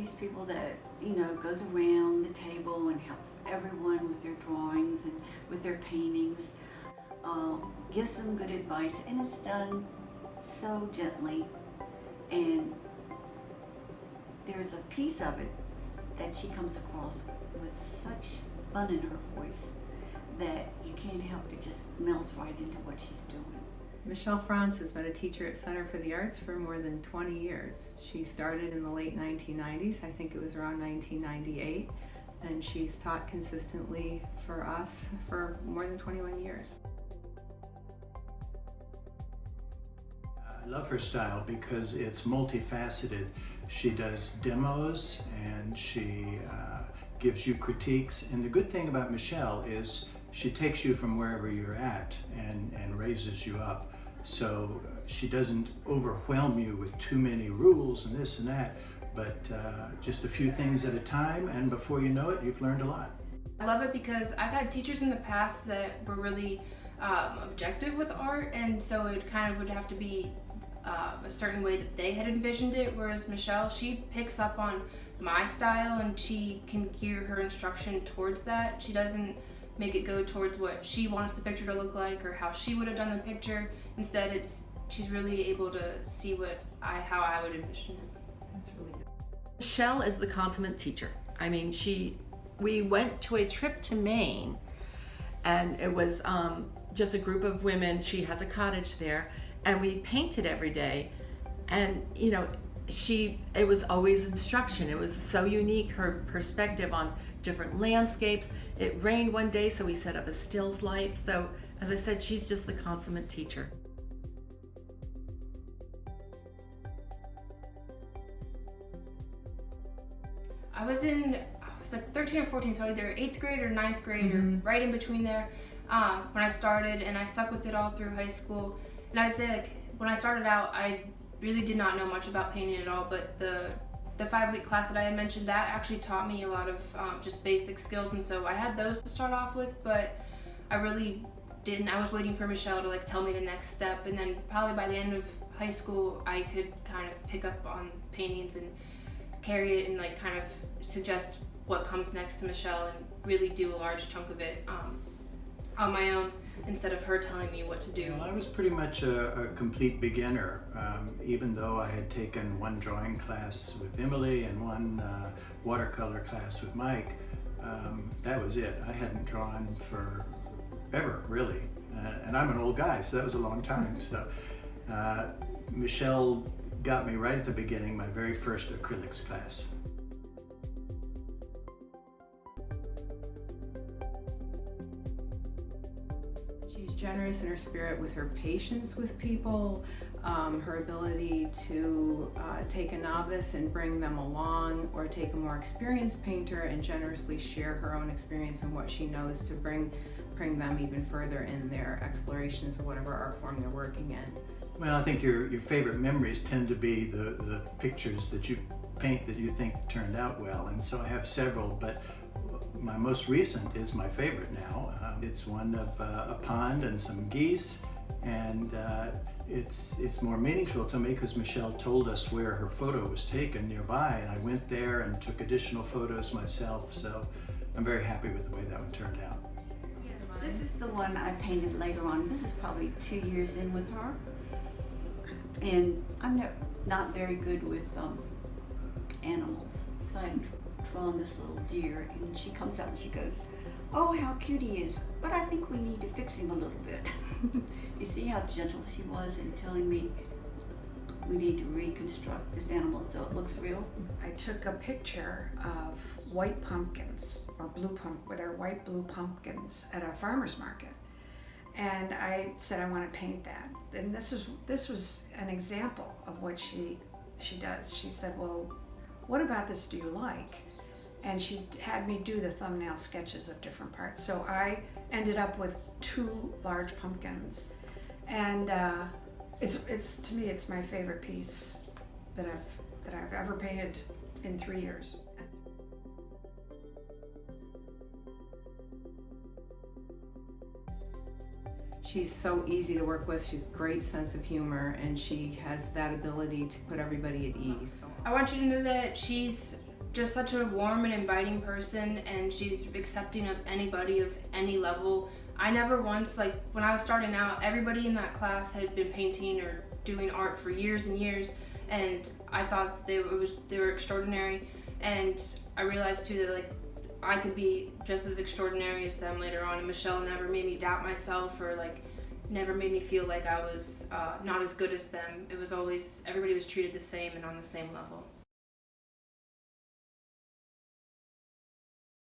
these people that, you know, goes around the table and helps everyone with their drawings and with their paintings, gives them good advice, and it's done so gently. And there's a piece of it that she comes across with such fun in her voice that you can't help but just melt right into what she's doing. Michele Frantz has been a teacher at Center for the Arts for more than 20 years. She started in the late 1990s, I think it was around 1998, and she's taught consistently for us for more than 21 years. I love her style because it's multifaceted. She does demos and she gives you critiques, and the good thing about Michele is she takes you from wherever you're at and raises you up. So she doesn't overwhelm you with too many rules and this and that, but just a few things at a time, and before you know it, you've learned a lot. I love it because I've had teachers in the past that were really objective with art, and so it kind of would have to be a certain way that they had envisioned it, whereas Michele, she picks up on my style and she can gear her instruction towards that. She doesn't make it go towards what she wants the picture to look like or how she would have done the picture. Instead, she's really able to see how I would envision it. That's really good. Michele is the consummate teacher. I mean, we went to a trip to Maine, and it was just a group of women. She has a cottage there, and we painted every day. And you know, it was always instruction. It was so unique, her perspective on different landscapes. It rained one day, so we set up a stills life. So, as I said, she's just the consummate teacher. I was like 13 or 14, so either 8th grade or 9th grade or right in between there when I started, and I stuck with it all through high school. And I'd say, like, when I started out, I really did not know much about painting at all, but the 5-week class that I had mentioned, that actually taught me a lot of just basic skills, and so I had those to start off with, but I really didn't. I was waiting for Michele to like tell me the next step, and then probably by the end of high school, I could kind of pick up on paintings and carry it and like kind of suggest what comes next to Michele and really do a large chunk of it on my own instead of her telling me what to do. Well, I was pretty much a complete beginner, even though I had taken one drawing class with Emily and one watercolor class with Mike. That was it. I hadn't drawn for ever, really. And I'm an old guy, so that was a long time. So Michele got me right at the beginning, my very first acrylics class. She's generous in her spirit with her patience with people, her ability to take a novice and bring them along, or take a more experienced painter and generously share her own experience and what she knows to bring them even further in their explorations of whatever art form they're working in. Well, I think your favorite memories tend to be the pictures that you paint that you think turned out well, and so I have several, but my most recent is my favorite now. It's one of a pond and some geese, and it's more meaningful to me because Michele told us where her photo was taken nearby, and I went there and took additional photos myself, so I'm very happy with the way that one turned out. Yes, this is the one I painted later on. This is probably 2 years in with her, and I'm not very good with animals, so I'm drawing this little deer, and she comes out and she goes, "Oh, how cute he is, but I think we need to fix him a little bit." You see how gentle she was in telling me we need to reconstruct this animal so it looks real? I took a picture of white pumpkins, or white blue pumpkins at a farmer's market, and I said I want to paint that. And this was an example of what she does. She said, "Well, what about this do you like?" And she had me do the thumbnail sketches of different parts. So I ended up with 2 large pumpkins, and it's to me it's my favorite piece that I've ever painted in 3 years. She's so easy to work with. She's a great sense of humor, and she has that ability to put everybody at ease. I want you to know that she's just such a warm and inviting person, and she's accepting of anybody of any level. I never once, like when I was starting out, everybody in that class had been painting or doing art for years and years, and I thought they were extraordinary, and I realized too that like I could be just as extraordinary as them later on. And Michele never made me doubt myself, or like never made me feel like I was not as good as them. It was always, everybody was treated the same and on the same level.